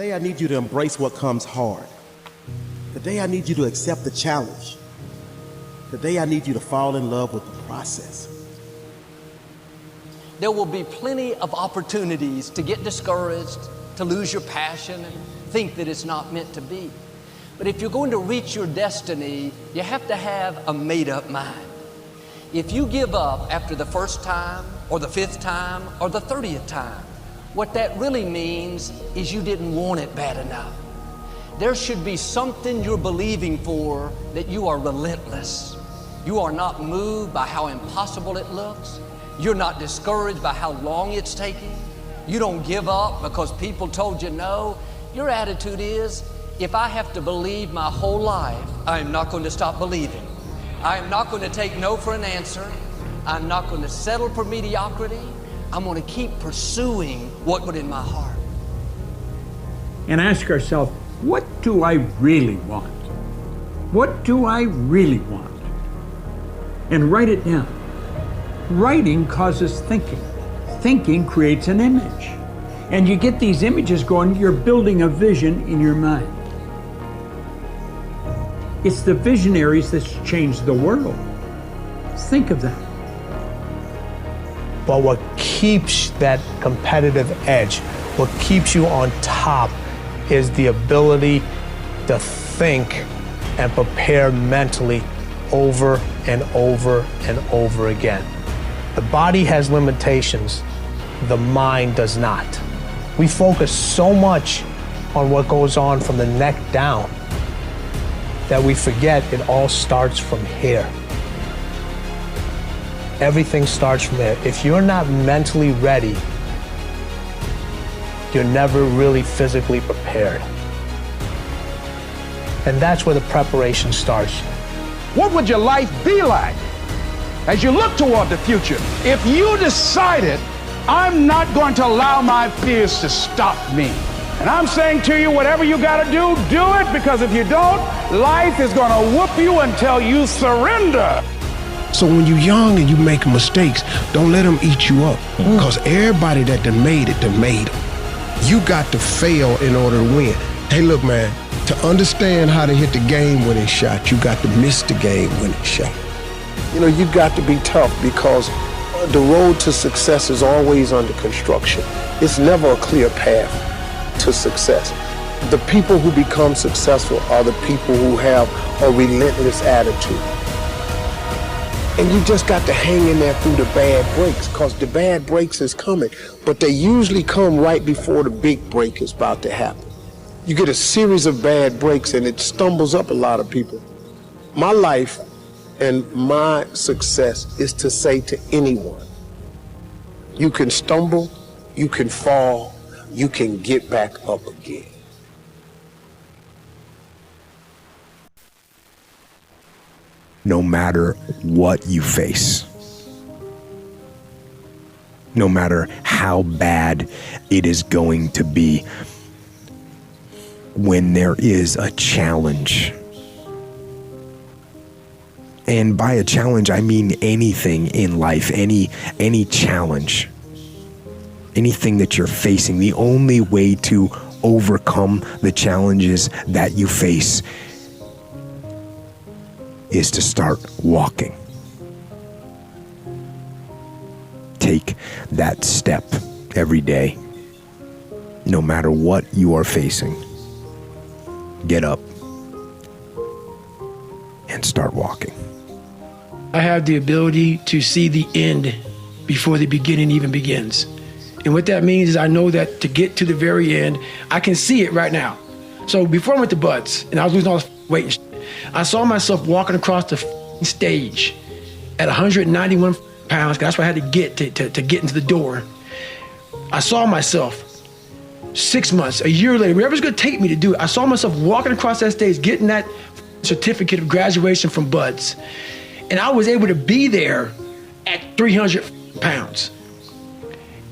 Today I need you to embrace what comes hard. Today I need you to accept the challenge. Today I need you to fall in love with the process. There will be plenty of opportunities to get discouraged, to lose your passion and think that it's not meant to be. But if you're going to reach your destiny, you have to have a made-up mind. If you give up after the first time, or the 5th time, or the 30th time, what that really means is you didn't want it bad enough. There should be something you're believing for, that you are relentless. You are not moved by how impossible it looks. You're not discouraged by how long it's taking. You don't give up because people told you no. Your attitude is, if I have to believe my whole life, I am not going to stop believing. I am not going to take no for an answer. I'm not going to settle for mediocrity. I'm going to keep pursuing what was in my heart. And ask ourselves, what do I really want? What do I really want? And write it down. Writing causes thinking. Thinking creates an image. And you get these images going, you're building a vision in your mind. It's the visionaries that's changed the world. Think of that. But what keeps that competitive edge, what keeps you on top, is the ability to think and prepare mentally over and over and over again. The body has limitations, the mind does not. We focus so much on what goes on from the neck down that we forget it all starts from here. Everything starts from there. If you're not mentally ready, you're never really physically prepared. And that's where the preparation starts. What would your life be like as you look toward the future if you decided, I'm not going to allow my fears to stop me? And I'm saying to you, whatever you got to do it, because if you don't, life is going to whoop you until you surrender. So when you're young and you make mistakes, don't let them eat you up. Because everybody that done made it, done made them. You got to fail in order to win. Hey, look, man, to understand how to hit the game-winning shot, you got to miss the game-winning shot. You know, you got to be tough, because the road to success is always under construction. It's never a clear path to success. The people who become successful are the people who have a relentless attitude. And you just got to hang in there through the bad breaks, because the bad breaks is coming, but they usually come right before the big break is about to happen. You get a series of bad breaks and it stumbles up a lot of people. My life and my success is to say to anyone, you can stumble, you can fall, you can get back up again. No matter what you face, no matter how bad it is going to be, when there is a challenge, and by a challenge I mean anything in life, any challenge, anything that you're facing, the only way to overcome the challenges that you face is to start walking. Take that step every day, no matter what you are facing. Get up and start walking. I have the ability to see the end before the beginning even begins. And what that means is I know that to get to the very end, I can see it right now. So before I went to Buds and I was losing all this weight and I saw myself walking across the stage at 191 pounds. That's what I had to get to get into the door. I saw myself 6 months, a year later, wherever it's going to take me to do it. I saw myself walking across that stage, getting that certificate of graduation from Buds. And I was able to be there at 300 pounds.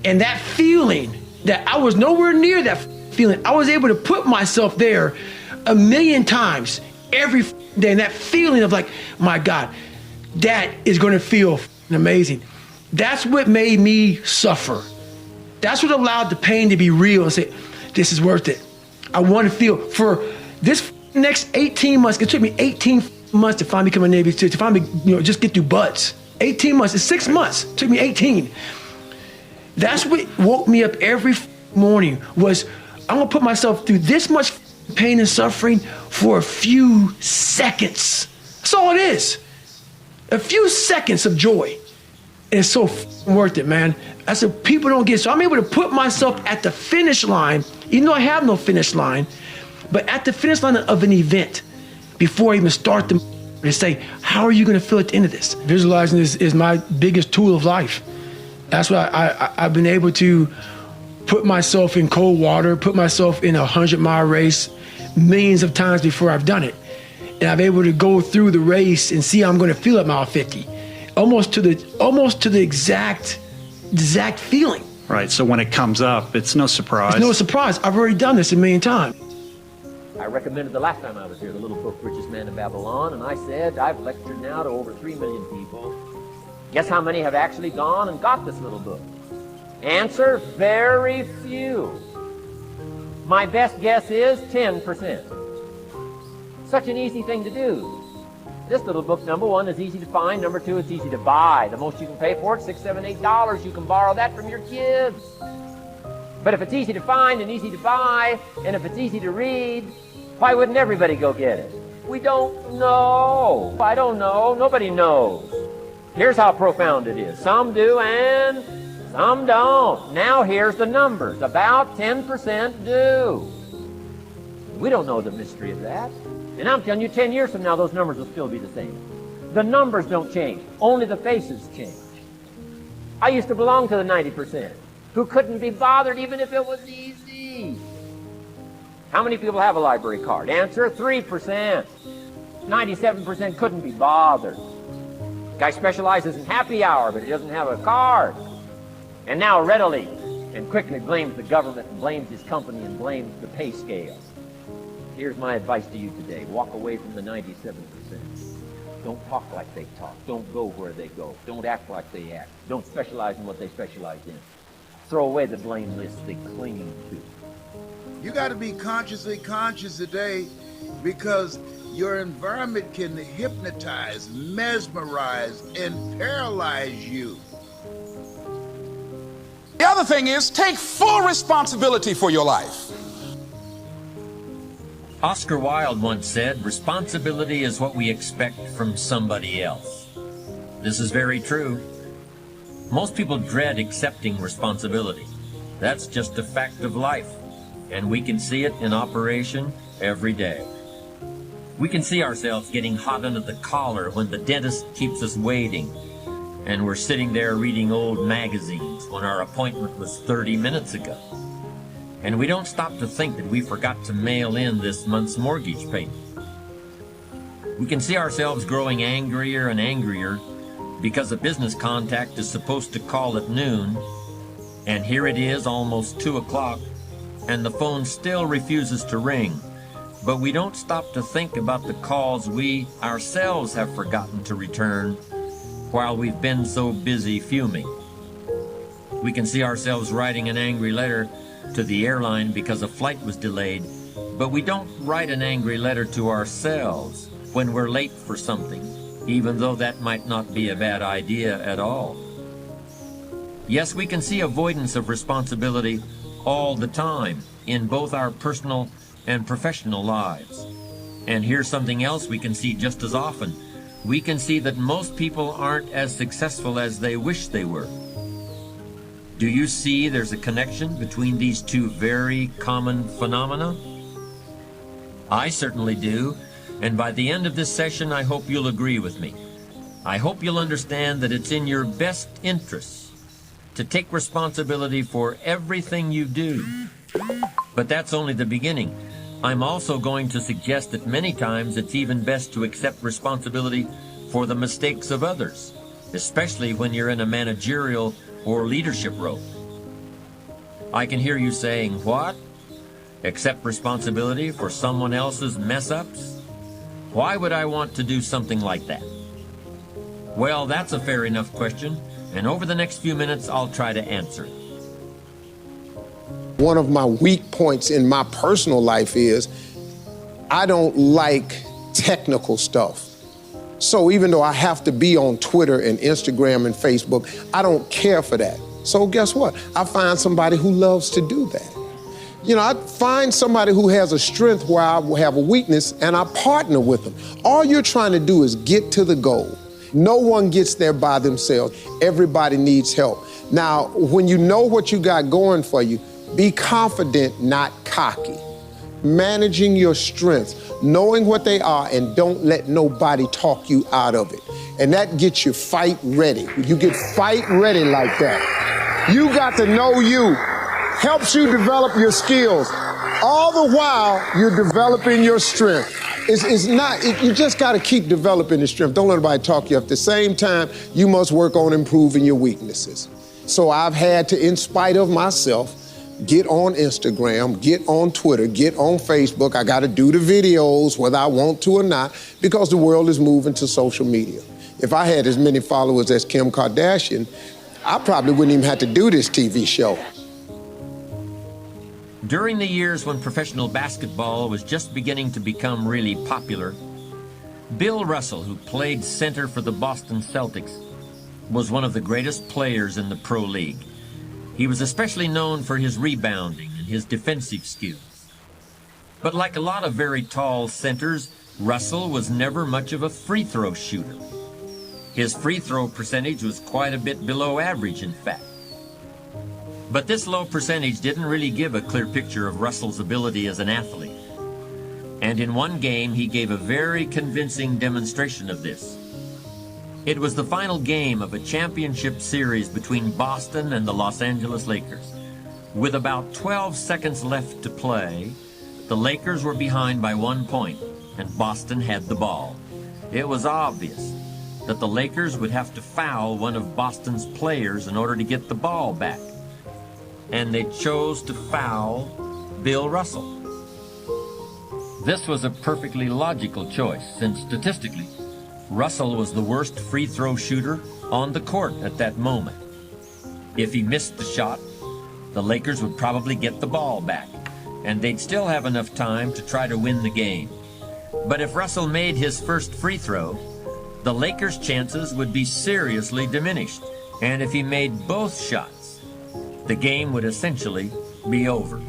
And that feeling that I was nowhere near that feeling, I was able to put myself there 1,000,000 times every day. And that feeling of like, my God, that is going to feel amazing. That's what made me suffer. That's what allowed the pain to be real and say, this is worth it. I want to feel for this next 18 months. It took me 18 months to finally become a Navy SEAL, to finally, just get through butts. 18 months. It's 6 months. It took me 18. That's what woke me up every morning was I'm going to put myself through this much pain and suffering for a few seconds. That's all it is. A few seconds of joy. And it's so worth it, man. That's what people don't get. So I'm able to put myself at the finish line, even though I have no finish line, but at the finish line of an event before I even start the to say, how are you going to feel at the end of this? Visualizing is my biggest tool of life. That's why I've been able to put myself in cold water, put myself in a 100-mile race millions of times before I've done it. And I'm able to go through the race and see how I'm going to feel at mile 50. Almost to the exact feeling. Right, so when it comes up, it's no surprise. It's no surprise. I've already done this a million times. I recommended the last time I was here, the little book, Richest Man in Babylon, and I said, I've lectured now to over 3 million people. Guess how many have actually gone and got this little book? Answer, very few. My best guess is 10%. Such an easy thing to do. This little book, number one, is easy to find. Number two, it's easy to buy. The most you can pay for it, $6, $7, $8. You can borrow that from your kids. But if it's easy to find and easy to buy, and if it's easy to read, why wouldn't everybody go get it? We don't know. I don't know. Nobody knows. Here's how profound it is. Some do and some don't. Now here's the numbers. About 10% do. We don't know the mystery of that. And I'm telling you, 10 years from now, those numbers will still be the same. The numbers don't change. Only the faces change. I used to belong to the 90% who couldn't be bothered even if it was easy. How many people have a library card? Answer, 3%. 97% couldn't be bothered. Guy specializes in happy hour, but he doesn't have a card. And now readily and quickly blames the government and blames his company and blames the pay scale. Here's my advice to you today. Walk away from the 97%. Don't talk like they talk. Don't go where they go. Don't act like they act. Don't specialize in what they specialize in. Throw away the blame list they cling to. You got to be consciously conscious today because your environment can hypnotize, mesmerize, and paralyze you. The other thing is, take full responsibility for your life. Oscar Wilde once said, responsibility is what we expect from somebody else. This is very true. Most people dread accepting responsibility. That's just a fact of life, and we can see it in operation every day. We can see ourselves getting hot under the collar when the dentist keeps us waiting, and we're sitting there reading old magazines when our appointment was 30 minutes ago. And we don't stop to think that we forgot to mail in this month's mortgage payment. We can see ourselves growing angrier and angrier because a business contact is supposed to call at noon, and here it is almost 2 o'clock, and the phone still refuses to ring. But we don't stop to think about the calls we ourselves have forgotten to return while we've been so busy fuming. We can see ourselves writing an angry letter to the airline because a flight was delayed, but we don't write an angry letter to ourselves when we're late for something, even though that might not be a bad idea at all. Yes, we can see avoidance of responsibility all the time in both our personal and professional lives. And here's something else we can see just as often. We can see that most people aren't as successful as they wish they were. Do you see there's a connection between these two very common phenomena? I certainly do, and by the end of this session, I hope you'll agree with me. I hope you'll understand that it's in your best interests to take responsibility for everything you do. But that's only the beginning. I'm also going to suggest that many times it's even best to accept responsibility for the mistakes of others, especially when you're in a managerial or leadership role. I can hear you saying, what? Accept responsibility for someone else's mess-ups? Why would I want to do something like that? Well, that's a fair enough question, and over the next few minutes, I'll try to answer it. One of my weak points in my personal life is I don't like technical stuff. So even though I have to be on Twitter and Instagram and Facebook, I don't care for that. So guess what? I find somebody who loves to do that. You know, I find somebody who has a strength where I have a weakness, and I partner with them. All you're trying to do is get to the goal. No one gets there by themselves. Everybody needs help. Now, when you know what you got going for you, be confident, not cocky. Managing your strengths, knowing what they are, and don't let nobody talk you out of it. And that gets you fight ready. You get fight ready like that. You got to know you. Helps you develop your skills. All the while, you're developing your strength. You just got to keep developing the strength. Don't let anybody talk you up. At the same time, you must work on improving your weaknesses. So I've had to, in spite of myself, get on Instagram, get on Twitter, get on Facebook. I got to do the videos whether I want to or not, because the world is moving to social media. If I had as many followers as Kim Kardashian, I probably wouldn't even have to do this TV show. During the years when professional basketball was just beginning to become really popular, Bill Russell, who played center for the Boston Celtics, was one of the greatest players in the pro league. He was especially known for his rebounding and his defensive skills. But like a lot of very tall centers, Russell was never much of a free throw shooter. His free throw percentage was quite a bit below average, in fact. But this low percentage didn't really give a clear picture of Russell's ability as an athlete. And in one game, he gave a very convincing demonstration of this. It was the final game of a championship series between Boston and the Los Angeles Lakers. With about 12 seconds left to play, the Lakers were behind by 1 point, and Boston had the ball. It was obvious that the Lakers would have to foul one of Boston's players in order to get the ball back. And they chose to foul Bill Russell. This was a perfectly logical choice, since statistically, Russell was the worst free throw shooter on the court at that moment. If he missed the shot, the Lakers would probably get the ball back, and they'd still have enough time to try to win the game. But if Russell made his first free throw, the Lakers' chances would be seriously diminished. And if he made both shots, the game would essentially be over.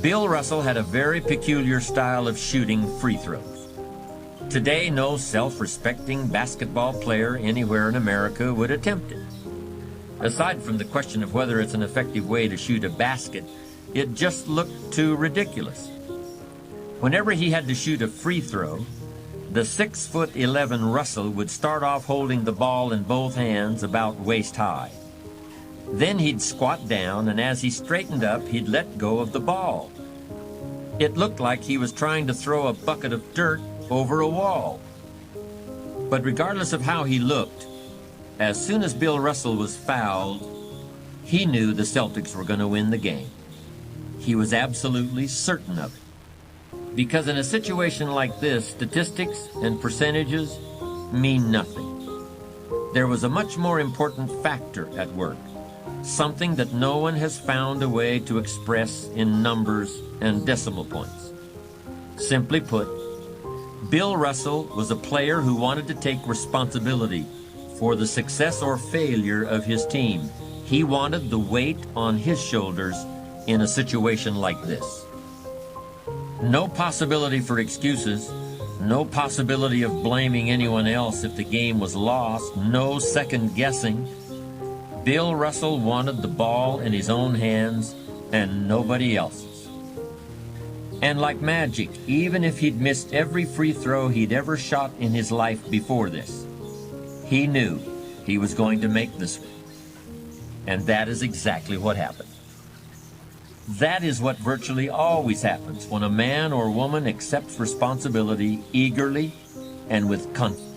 Bill Russell had a very peculiar style of shooting free throws. Today, no self-respecting basketball player anywhere in America would attempt it. Aside from the question of whether it's an effective way to shoot a basket, it just looked too ridiculous. Whenever he had to shoot a free throw, the 6'11" Russell would start off holding the ball in both hands about waist high. Then he'd squat down, and as he straightened up, he'd let go of the ball. It looked like he was trying to throw a bucket of dirt over a wall. But regardless of how he looked, as soon as Bill Russell was fouled, he knew the Celtics were going to win the game. He was absolutely certain of it. Because in a situation like this, statistics and percentages mean nothing. There was a much more important factor at work. Something that no one has found a way to express in numbers and decimal points. Simply put, Bill Russell was a player who wanted to take responsibility for the success or failure of his team. He wanted the weight on his shoulders in a situation like this. No possibility for excuses, no possibility of blaming anyone else if the game was lost, no second guessing. Bill Russell wanted the ball in his own hands and nobody else's. And like magic, even if he'd missed every free throw he'd ever shot in his life before this, he knew he was going to make this one. And that is exactly what happened. That is what virtually always happens when a man or woman accepts responsibility eagerly and with confidence.